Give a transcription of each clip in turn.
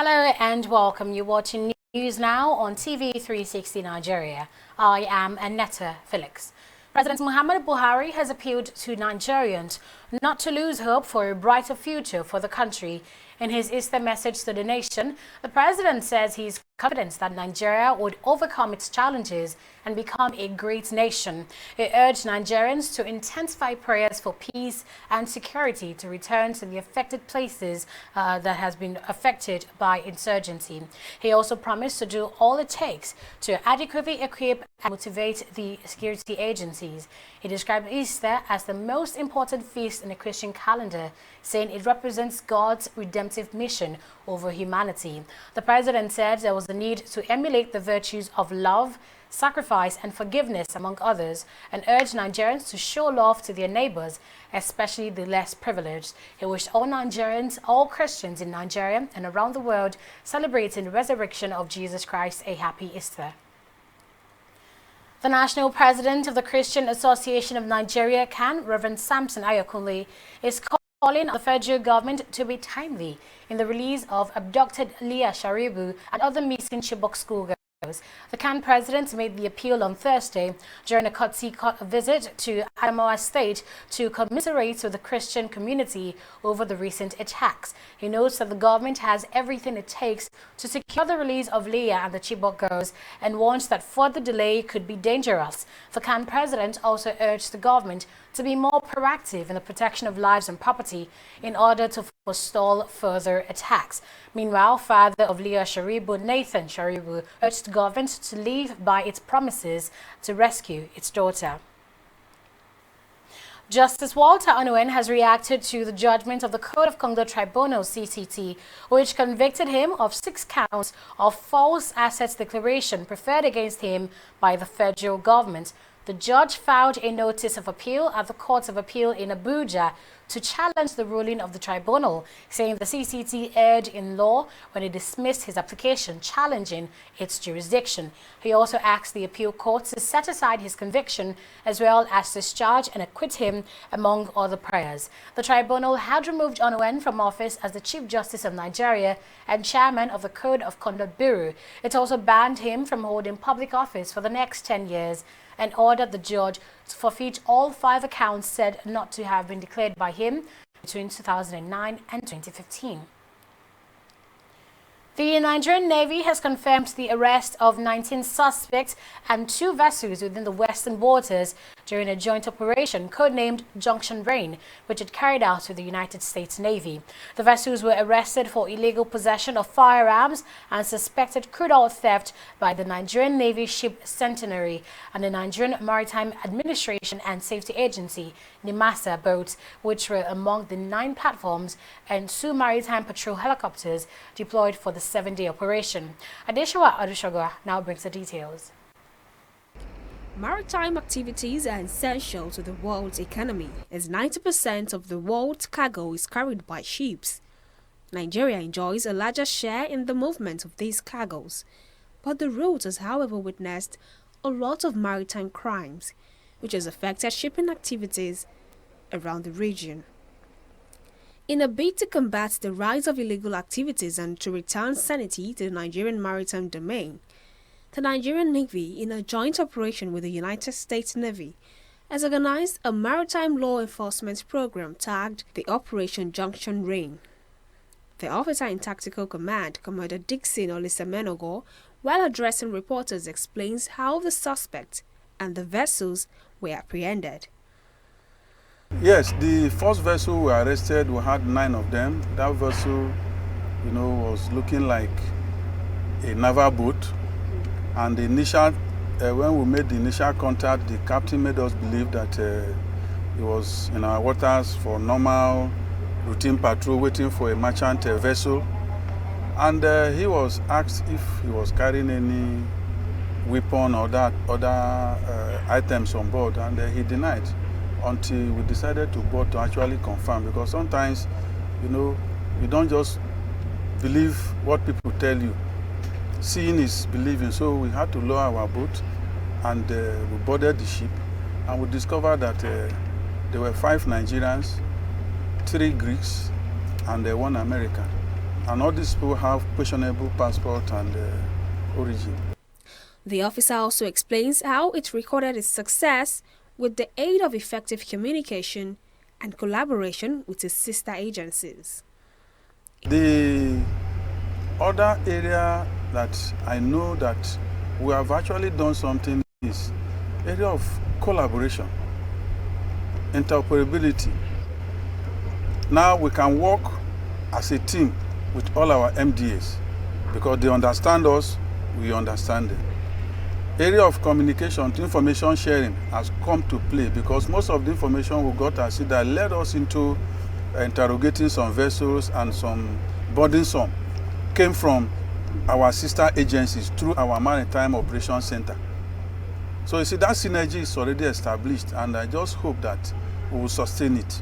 Hello and welcome. You're watching News Now on TV360 Nigeria. I am Annetta Felix. President Muhammadu Buhari has appealed to Nigerians not to lose hope for a brighter future for the country. In his Easter message to the nation, the president says he's confident that Nigeria would overcome its challenges and become a great nation. He urged Nigerians to intensify prayers for peace and security to return to the affected places that has been affected by insurgency. He also promised to do all it takes to adequately equip and motivate the security agencies. He described Easter as the most important feast in the Christian calendar, saying it represents God's redemptive mission over humanity. The president said there was a need to emulate the virtues of love, sacrifice and forgiveness, among others, and urged Nigerians to show love to their neighbors, especially the less privileged. He wished all Nigerians, all Christians in Nigeria and around the world celebrating the resurrection of Jesus Christ a happy Easter. The national president of the Christian Association of Nigeria, CAN, Reverend Samson Ayokunle, is calling on the federal government to be timely in the release of abducted Leah and other missing Chibok schoolgirls. The CAN president made the appeal on Thursday during a courtesy visit to Adamawa State to commiserate with the Christian community over the recent attacks. He notes that the government has everything it takes to secure the release of Leah and the Chibok girls and warns that further delay could be dangerous. The CAN president also urged the government to be more proactive in the protection of lives and property in order to forestall further attacks. Meanwhile, father of Leah Sharibu, Nathan Sharibu, urged the government to live by its promises to rescue its daughter. Justice Walter Onnoghen has reacted to the judgment of the Code of Conduct Tribunal (CCT), which convicted him of 6 counts of false assets declaration preferred against him by the federal government. The judge filed a notice of appeal at the Court of Appeal in Abuja to challenge the ruling of the tribunal, saying the CCT erred in law when it dismissed his application challenging its jurisdiction. He also asked the appeal court to set aside his conviction as well as discharge and acquit him, among other prayers. The tribunal had removed Onnoghen from office as the Chief Justice of Nigeria and Chairman of the Code of Conduct Bureau. It also banned him from holding public office for the next 10 years and ordered the judge to forfeit all 5 accounts said not to have been declared by him between 2009 and 2015. The Nigerian Navy has confirmed the arrest of 19 suspects and 2 vessels within the western waters during a joint operation codenamed Junction Rain, which it carried out with the United States Navy. The vessels were arrested for illegal possession of firearms and suspected crude oil theft by the Nigerian Navy ship Centenary and the Nigerian Maritime Administration and Safety Agency, NIMASA boats, which were among the 9 platforms and 2 maritime patrol helicopters deployed for the 7-day operation. Adeshawa Adushoga now brings the details. Maritime activities are essential to the world's economy, as 90% of the world's cargo is carried by ships. Nigeria enjoys a larger share in the movement of these cargoes, but the route has, however, witnessed a lot of maritime crimes, which has affected shipping activities around the region. In a bid to combat the rise of illegal activities and to return sanity to the Nigerian maritime domain, the Nigerian Navy, in a joint operation with the United States Navy, has organized a maritime law enforcement program tagged the Operation Junction Rain. The officer in Tactical Command, Commander Dixon Olisamenogo, while addressing reporters, explains how the suspects and the vessels were apprehended. Yes, the first vessel we arrested, we had 9 of them. That vessel, was looking like a naval boat. And the initial, when we made the initial contact, the captain made us believe that he was in our waters for normal routine patrol, waiting for a merchant vessel. And he was asked if he was carrying any weapon or other items on board, and he denied until we decided to board to actually confirm, because sometimes, you don't just believe what people tell you. Seeing is believing, so we had to lower our boat and we boarded the ship, and we discovered that there were 5 Nigerians, 3 Greeks and 1 American. And all these people have questionable passport and origin. The officer also explains how it recorded its success with the aid of effective communication and collaboration with its sister agencies. The other area that I know that we have actually done something is area of collaboration, interoperability. Now we can work as a team with all our MDAs because they understand us, we understand them. Area of communication, information sharing has come to play because most of the information we got at sea that led us into interrogating some vessels and some boarding some came from our sister agencies through our Maritime Operations Center. So you see that synergy is already established and I just hope that we will sustain it.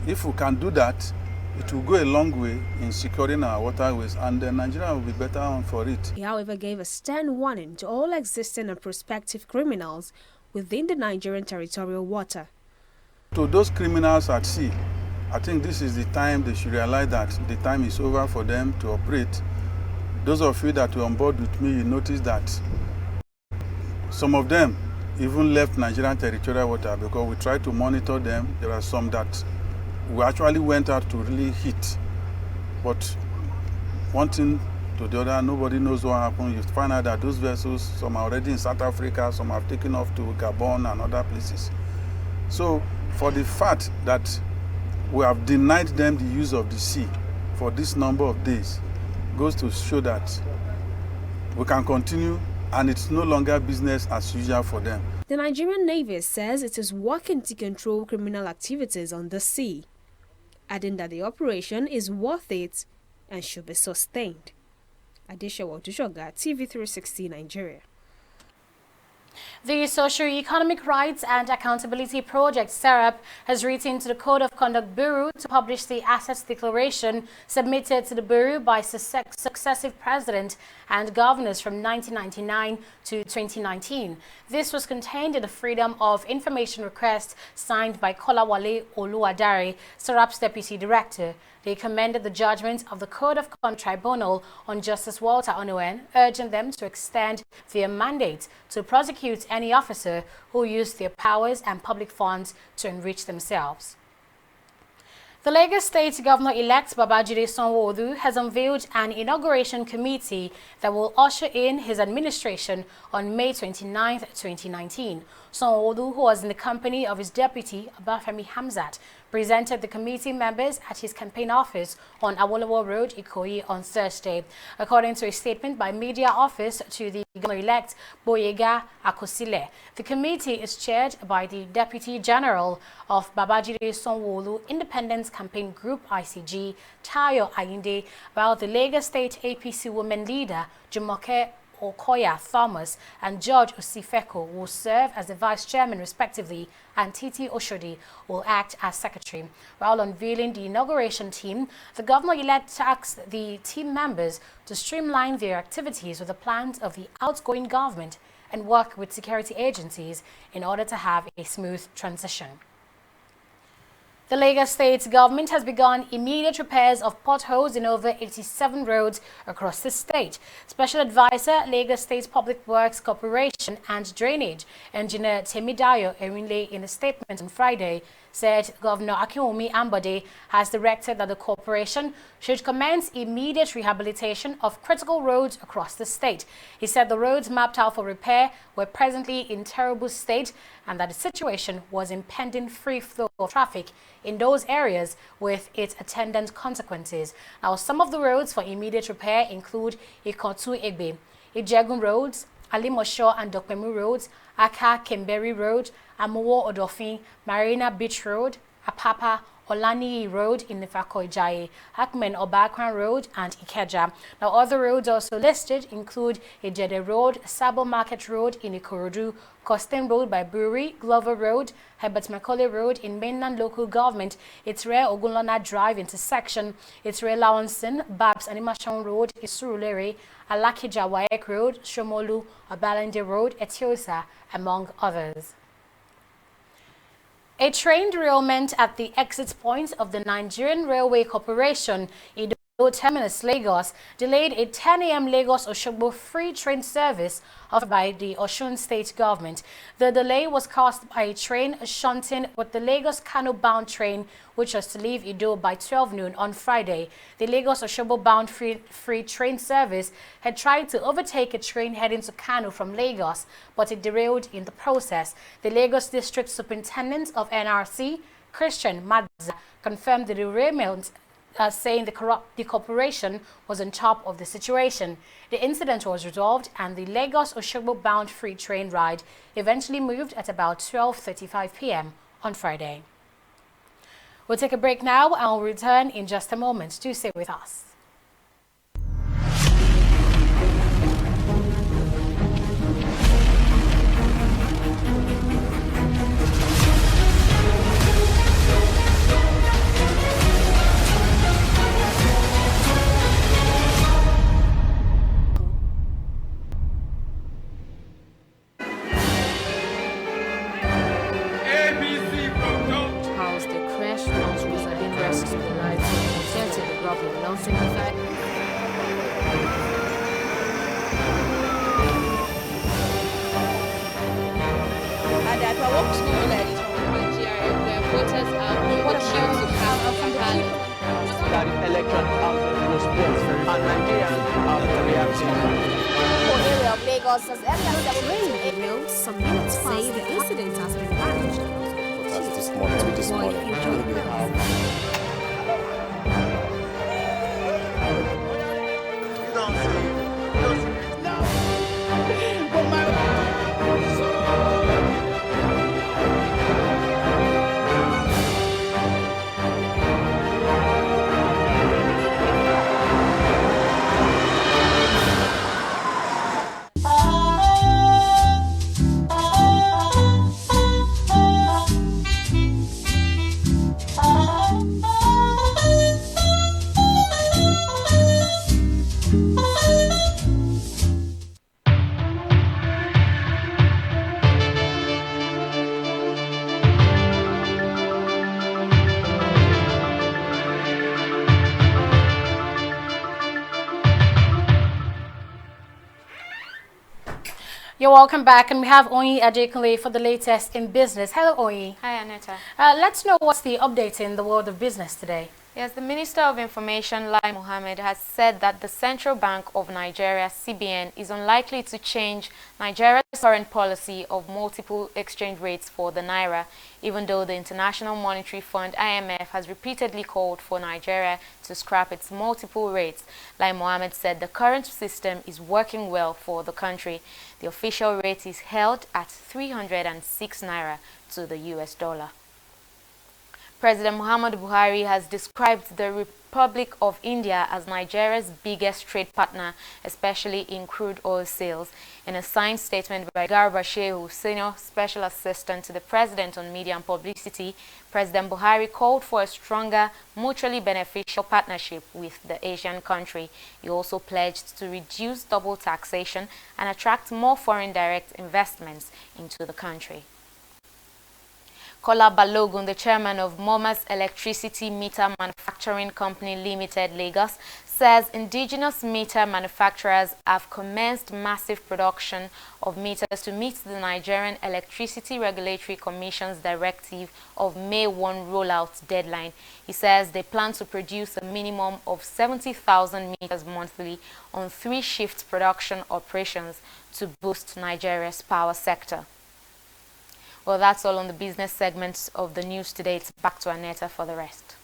If we can do that, it will go a long way in securing our waterways and Nigeria will be better on for it. He, however, gave a stern warning to all existing and prospective criminals within the Nigerian territorial water. To those criminals at sea, I think this is the time they should realize that the time is over for them to operate. Those of you that were on board with me, you notice that some of them even left Nigerian territorial water because we tried to monitor them. There are some that we actually went out to really hit. But one thing to the other, nobody knows what happened. You find out that those vessels, some are already in South Africa, some have taken off to Gabon and other places. So for the fact that we have denied them the use of the sea for this number of days goes to show that we can continue and it's no longer business as usual for them. The Nigerian Navy says it is working to control criminal activities on the sea, adding that the operation is worth it and should be sustained. Adeshawa Dushoga, TV360 Nigeria. The Socio-Economic Rights and Accountability Project, SERAP, has written to the Code of Conduct Bureau to publish the Assets Declaration submitted to the Bureau by successive presidents and governors from 1999 to 2019. This was contained in the Freedom of Information request signed by Kolawale Oluwadare, SERAP's Deputy Director. They commended the judgment of the Code of Conduct Tribunal on Justice Walter Onnoghen, urging them to extend their mandate to prosecute any officer who used their powers and public funds to enrich themselves. The Lagos State Governor-elect Babajide Sanwo-Olu has unveiled an inauguration committee that will usher in his administration on May 29, 2019. Sanwo-Olu, who was in the company of his deputy, Obafemi Hamzat, presented the committee members at his campaign office on Awolowo Road, Ikoyi, on Thursday. According to a statement by media office to the governor-elect, Boyega Akosile, the committee is chaired by the Deputy General of Babajide Sanwo-Olu Independence Campaign Group, ICG, Tayo Ayinde, while the Lagos State APC women leader, Jumoke Okoya Thomas and George Osifeko will serve as the vice chairman respectively, and Titi Oshodi will act as secretary. While unveiling the inauguration team, the governor-elect asked the team members to streamline their activities with the plans of the outgoing government and work with security agencies in order to have a smooth transition. The Lagos State government has begun immediate repairs of potholes in over 87 roads across the state. Special Advisor, Lagos State Public Works Corporation and Drainage, Engineer Temidayo Erinle, in a statement on Friday, said Governor Akinwumi Ambode has directed that the corporation should commence immediate rehabilitation of critical roads across the state. He said the roads mapped out for repair were presently in terrible state and that the situation was impending free flow of traffic in those areas with its attendant consequences. Now, some of the roads for immediate repair include Ikotu Egbe, Ijegun roads, Alimosho and Dokpemu roads, Aka Kemberi Road, Amowo Odofin, Marina Beach Road, Apapa, Olani Road in Ifako-Ijaye, Hakmen Obakran Road and Ikeja. Now, other roads also listed include Ijede Road, Sabo Market Road in Ikorodu, Costain Road by Buhari, Glover Road, Herbert Macaulay Road in mainland local government, Itre Ogunlona Drive intersection, Itre Lawanson, Babs Animation Road, Isurulere, Alakija Waek Road, Shomolu, Abalende Road, Etiosa, among others. A train derailment at the exit point of the Nigerian Railway Corporation, terminus Lagos delayed a 10 a.m. Lagos-Osogbo free train service offered by the Osun state government. The delay was caused by a train shunting with the Lagos-Kano bound train, which was to leave Ido by 12 noon on Friday. The Lagos-Osogbo bound free train service had tried to overtake a train heading to Kano from Lagos, but it derailed in the process. The Lagos District Superintendent of NRC, Christian Madza, confirmed the derailment, saying the corporation was on top of the situation. The incident was resolved and the Lagos-Osogbo bound free train ride eventually moved at about 12:35 p.m. on Friday. We'll take a break now and we'll return in just a moment. Do stay with us. Electronic outlet was built, and Nigerians are reacting. Area of Lagos has Some minutes say the incident has been managed. This morning. You're welcome back, and we have Oyi Adekunle for the latest in business. Hello, Oyi. Hi, Aneta. Let's know what's the update in the world of business today. Yes, the Minister of Information, Lai Mohammed, has said that the Central Bank of Nigeria, CBN, is unlikely to change Nigeria's current policy of multiple exchange rates for the Naira, even though the International Monetary Fund, IMF, has repeatedly called for Nigeria to scrap its multiple rates. Lai Mohammed said the current system is working well for the country. The official rate is held at 306 Naira to the US dollar. President Muhammadu Buhari has described the Republic of India as Nigeria's biggest trade partner, especially in crude oil sales. In a signed statement by Garba Shehu, Senior Special Assistant to the President on Media and Publicity, President Buhari called for a stronger, mutually beneficial partnership with the Asian country. He also pledged to reduce double taxation and attract more foreign direct investments into the country. Kola Balogun, the chairman of Momas Electricity Meter Manufacturing Company Limited, Lagos, says indigenous meter manufacturers have commenced massive production of meters to meet the Nigerian Electricity Regulatory Commission's directive of May 1 rollout deadline. He says they plan to produce a minimum of 70,000 meters monthly on 3-shift production operations to boost Nigeria's power sector. Well, that's all on the business segments of the news today. It's back to Aneta for the rest.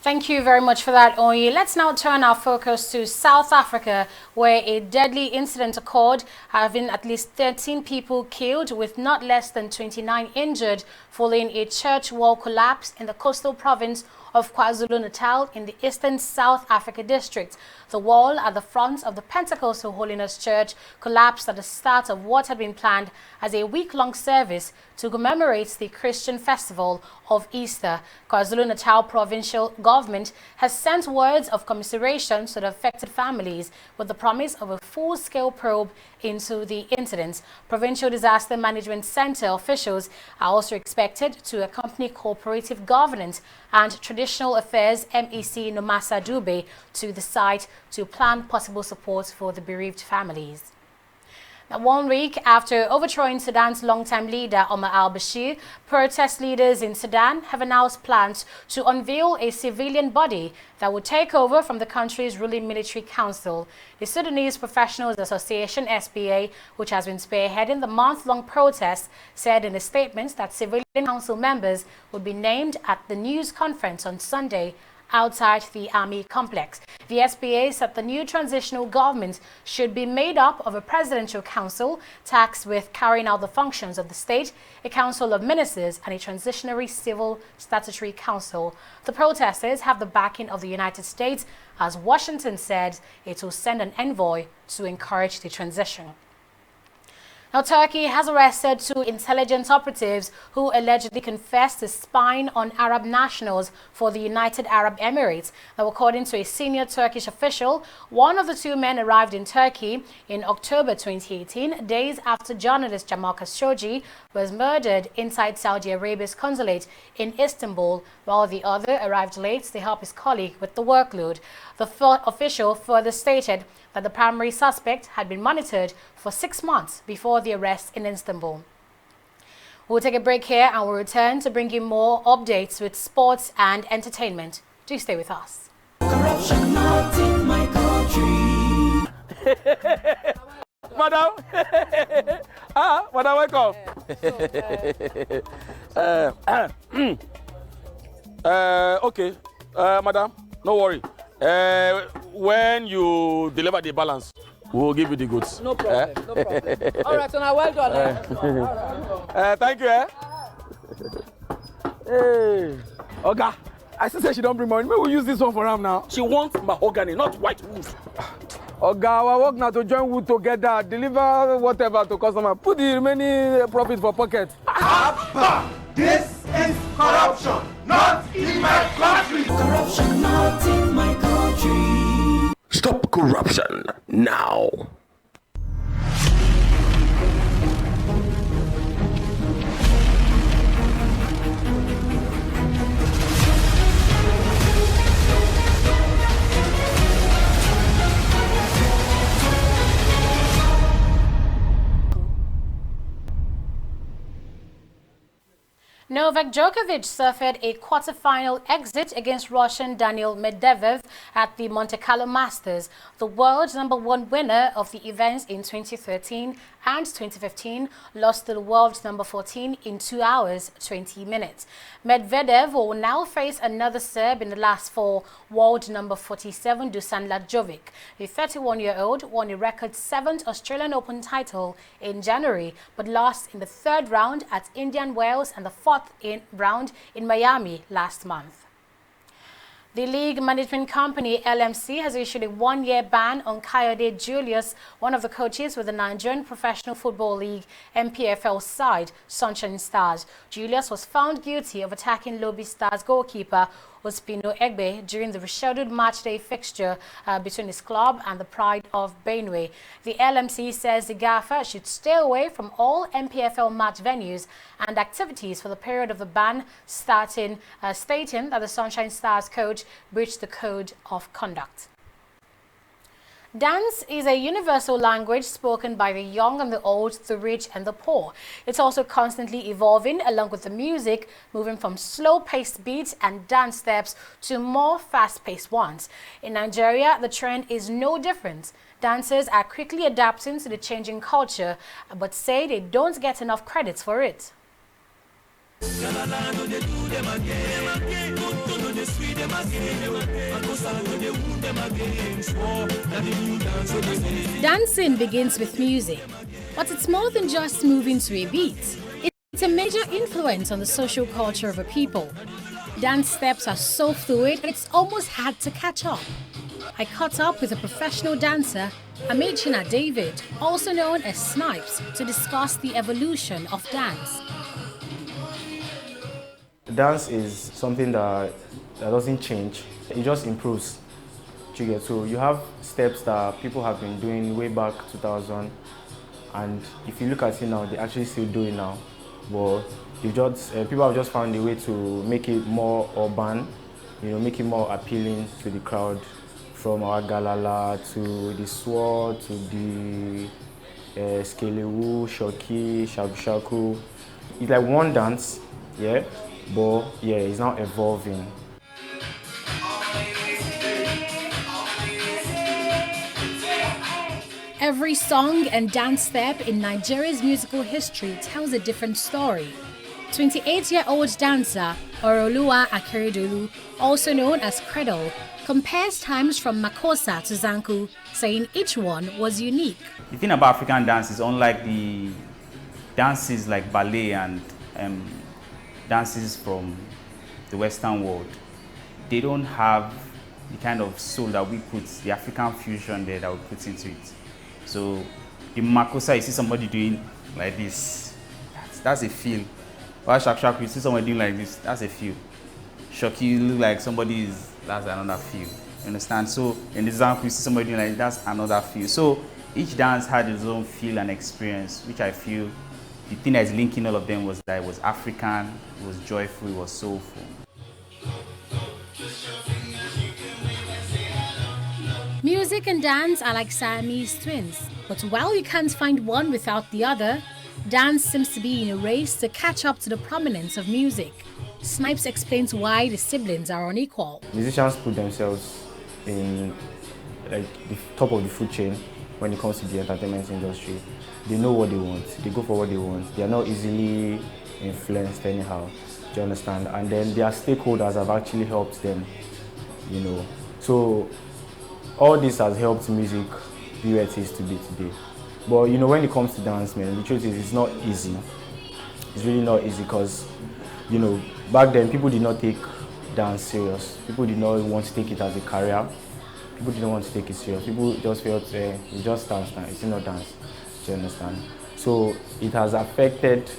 Thank you very much for that, Oyi. Let's now turn our focus to South Africa, where a deadly incident occurred, having at least 13 people killed with not less than 29 injured following a church wall collapse in the coastal province of KwaZulu-Natal in the eastern South Africa district. The wall at the front of the Pentecostal Holiness Church collapsed at the start of what had been planned as a week-long service to commemorate the Christian festival of Easter. KwaZulu-Natal provincial government has sent words of commiseration to the affected families with the promise of a full-scale probe into the incident. Provincial Disaster Management Center officials are also expected to accompany cooperative governance and traditional Traditional Affairs MEC Nomasa Dube to the site to plan possible support for the bereaved families. Now, 1 week after overthrowing Sudan's longtime leader Omar al-Bashir, protest leaders in Sudan have announced plans to unveil a civilian body that would take over from the country's ruling military council. The Sudanese Professionals Association, SPA, which has been spearheading the month-long protest, said in a statement that civilian council members would be named at the news conference on Sunday outside the army complex. The SPA said the new transitional government should be made up of a presidential council tasked with carrying out the functions of the state, a council of ministers, and a transitionary civil statutory council. The protesters have the backing of the United States, as Washington said it will send an envoy to encourage the transition. Now, Turkey has arrested 2 intelligence operatives who allegedly confessed to spying on Arab nationals for the United Arab Emirates. Now, according to a senior Turkish official, one of the 2 men arrived in Turkey in October 2018, days after journalist Jamal Khashoggi was murdered inside Saudi Arabia's consulate in Istanbul, while the other arrived late to help his colleague with the workload. The official further stated that the primary suspect had been monitored for 6 months before the arrest in Istanbul. We'll take a break here and we'll return to bring you more updates with sports and entertainment. Do stay with us. Corruption not in my country. Madam, madam, welcome. Okay, madam, no worry. When you deliver the balance, we'll give you the goods. No problem, no problem. All right, so now well done. Thank you. Hey, Oga, I still say she don't bring money. Maybe we'll use this one for her now. She wants mahogany, not white wood. Oga, our work now to join wood together, deliver whatever to customer, put the remaining profit for pocket. This is corruption, not in my country. Corruption not in my country. Stop corruption now. Novak Djokovic suffered a quarter-final exit against Russian Daniil Medvedev at the Monte Carlo Masters. The world's #1 winner of the events in 2013 and 2015 lost to the world's #14 in 2 hours, 20 minutes. Medvedev will now face another Serb in the last 4, world #47 Dusan Lajovic. The 31-year-old won a record 7th Australian Open title in January, but lost in the 3rd round at Indian Wells and the 4th round in Miami last month. The league management company LMC has issued a 1-year ban on Kayode Julius, one of the coaches with the Nigerian Professional Football League NPFL side, Sunshine Stars. Julius was found guilty of attacking Lobi Stars goalkeeper Ospino Egbe during the rescheduled matchday fixture between his club and the Pride of Benue. The LMC says the gaffer should stay away from all NPFL match venues and activities for the period of the ban, stating that the Sunshine Stars coach breached the code of conduct. Dance is a universal language spoken by the young and the old, the rich and the poor. It's also constantly evolving along with the music, moving from slow-paced beats and dance steps to more fast-paced ones. In Nigeria, the trend is no different. Dancers are quickly adapting to the changing culture, but say they don't get enough credits for it. Dancing begins with music, but it's more than just moving to a beat. It's a major influence on the social culture of a people. Dance steps are so fluid, it's almost hard to catch up. I caught up with a professional dancer, Amechina David, also known as Snipes, to discuss the evolution of dance. Dance is something that doesn't change, it just improves. So you have steps that people have been doing way back 2000, and if you look at it now, they're actually still doing now. But people have just found a way to make it more urban make it more appealing to the crowd, from our galala to the sword to the skelewu, shoki, shaku. It's like one dance, yeah, but yeah, it's now evolving. Every song and dance step in Nigeria's musical history tells a different story. 28-year-old dancer Oroluwa Akeredolu, also known as Cradle, compares times from Makossa to Zanku, saying each one was unique. The thing about African dance is unlike the dances like ballet and dances from the Western world. They don't have the kind of soul that we put, the African fusion there that we put into it. So in Makossa, you see somebody doing like this, that's a feel. While Shak, you see somebody doing like this, that's a feel. Shoki, you look like somebody is, that's another feel. You understand? So in the Zanku, you see somebody doing like that's another feel. So each dance had its own feel and experience, which I feel the thing that's linking all of them was that it was African, it was joyful, it was soulful. Music and dance are like Siamese twins, but while you can't find one without the other, dance seems to be in a race to catch up to the prominence of music. Snipes explains why the siblings are unequal. Musicians put themselves in like the top of the food chain when it comes to the entertainment industry. They know what they want, they go for what they want. They are not easily influenced anyhow, do you understand? And then their stakeholders have actually helped them, So all this has helped music be where it is to be today. But when it comes to dance, man, the truth is it's not easy. It's really not easy because, back then people did not take dance serious. People did not want to take it as a career. People didn't want to take it serious. People just felt, it's just dance now, it's not dance. Do you understand? So it has affected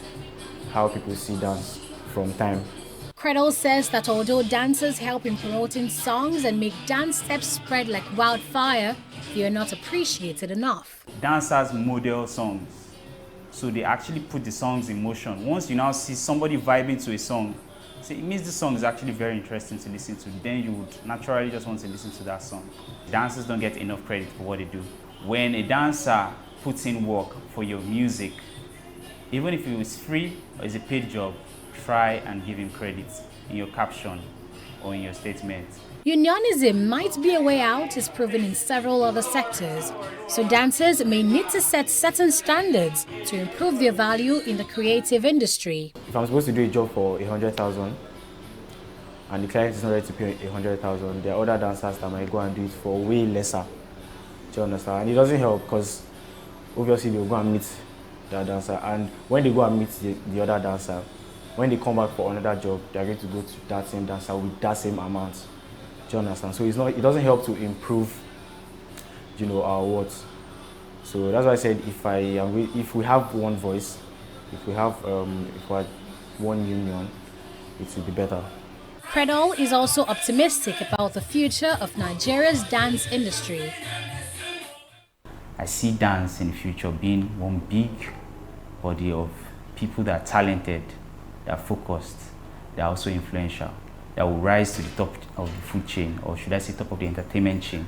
how people see dance from time. Cradle says that although dancers help in promoting songs and make dance steps spread like wildfire, they are not appreciated enough. Dancers model songs, so they actually put the songs in motion. Once you now see somebody vibing to a song, it means the song is actually very interesting to listen to, then you would naturally just want to listen to that song. Dancers don't get enough credit for what they do. When a dancer puts in work for your music, even if it was free or it's a paid job, try and give him credit in your caption or in your statement. Unionism might be a way out is proven in several other sectors, so dancers may need to set certain standards to improve their value in the creative industry. If I'm supposed to do a job for 100,000 and the client is not ready to pay 100,000, there are other dancers that might go and do it for way lesser. Do you understand? And it doesn't help because obviously they'll go and meet their dancer, and when they go and meet the other dancer, when they come back for another job, they're going to go to that same dancer with that same amount. Do you understand? So it doesn't help to improve, our words. So that's why I said if we have one voice, if we have one union, it will be better. Cradle is also optimistic about the future of Nigeria's dance industry. I see dance in the future being one big body of people that are talented, that are focused, that are also influential, that will rise to the top of the food chain, or should I say top of the entertainment chain.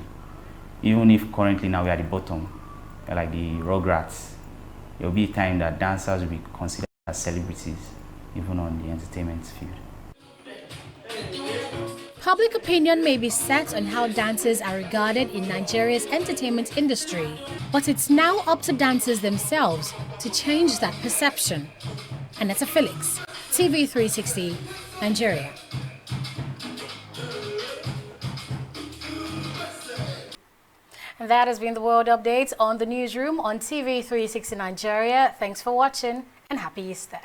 Even if currently now we are at the bottom, we're like the Rugrats, there will be a time that dancers will be considered as celebrities, even on the entertainment field. Public opinion may be set on how dancers are regarded in Nigeria's entertainment industry, but it's now up to dancers themselves to change that perception. Annetta Felix, TV360, Nigeria. And that has been the World Update on the Newsroom on TV360 Nigeria. Thanks for watching and happy Easter.